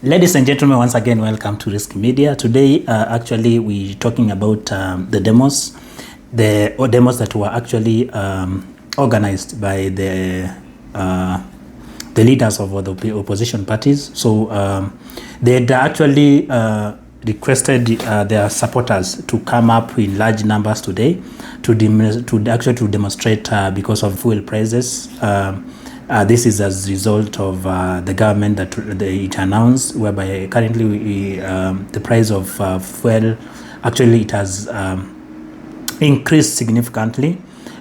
Ladies and gentlemen, once again, welcome to Risk Media. Today, actually, we're talking about the demos that were actually organized by the leaders of the opposition parties. So they had actually requested their supporters to come up in large numbers today to demonstrate because of fuel prices. This is as a result of the government that it announced, whereby currently the price of fuel actually it has increased significantly.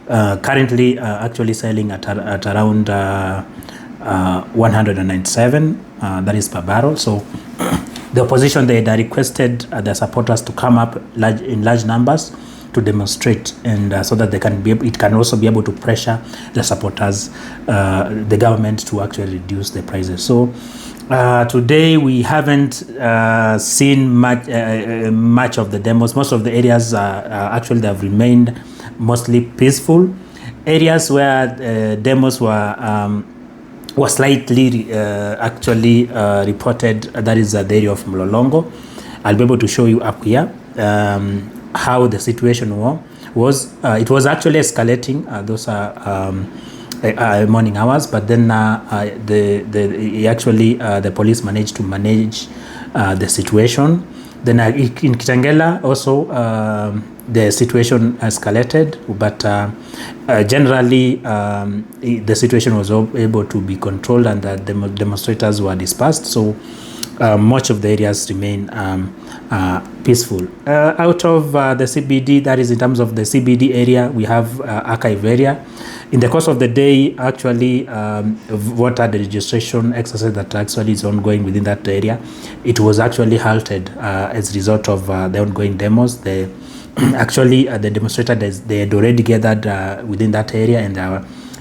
Currently, actually selling at around 197, that is per barrel. So the opposition, they requested their supporters to come up in large numbers to demonstrate, and so that it can also be able to pressure the supporters, the government, to actually reduce the prices. So today we haven't seen much of the demos. Most of the areas actually they have remained mostly peaceful. Areas where demos were slightly actually reported, that is the area of Mlolongo. I'll be able to show you up here how the situation was. It was actually escalating. Those are morning hours, but then the police managed to manage the situation. Then in Kitengela also the situation escalated, but generally the situation was able to be controlled, and the demonstrators were dispersed. So much of the areas remain peaceful. Out of the CBD, that is in terms of the CBD area, we have archive area. In the course of the day, actually, what are the registration exercise that actually is ongoing within that area, it was actually halted as a result of the ongoing demos. Actually, the demonstrators, they had already gathered within that area, and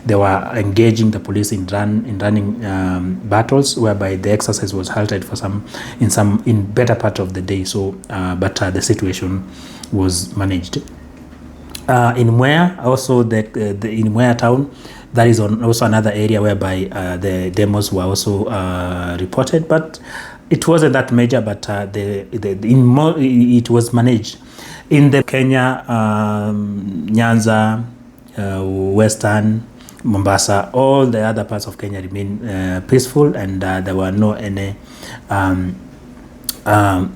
they were engaging the police in running battles, whereby the exercise was halted for in better part of the day. So, but the situation was managed. In Mwea, also in Mwea town, that is also another area whereby the demos were also reported, but it wasn't that major. But it was managed. In the Kenya, Nyanza, Western, Mombasa, all the other parts of Kenya remain peaceful, and there were no any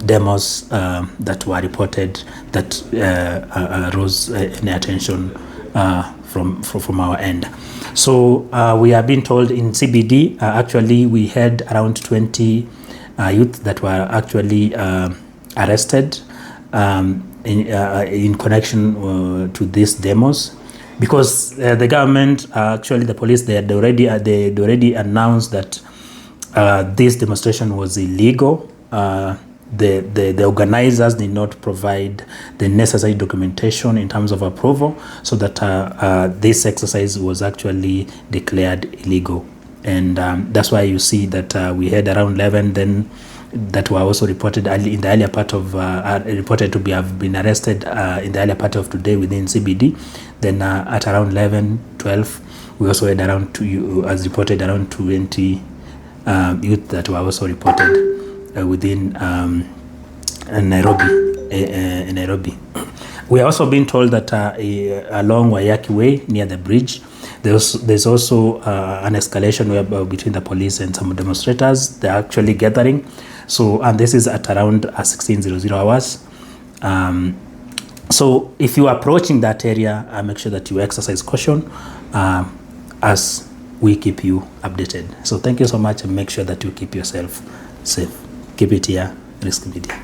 demos that were reported that rose any attention from our end. So we have been told in CBD, actually we had around 20 youth that were actually arrested in connection to these demos, because the government, actually the police, they had already announced that this demonstration was illegal. The organizers did not provide the necessary documentation in terms of approval, so that this exercise was actually declared illegal. And that's why you see that we had around 11 then that were also reported in the earlier part of reported to have been arrested in the earlier part of today within CBD. Then at around 11, 12, we also had around as reported around 20 youth that were also reported within Nairobi. Nairobi. We are also being told that along Wayaki Way near the bridge, there's also an escalation between the police and some demonstrators. They're actually gathering. So, and this is at around 16:00 hours. So if you are approaching that area, make sure that you exercise caution as we keep you updated. So thank you so much, and make sure that you keep yourself safe. Keep it here, Risk Media.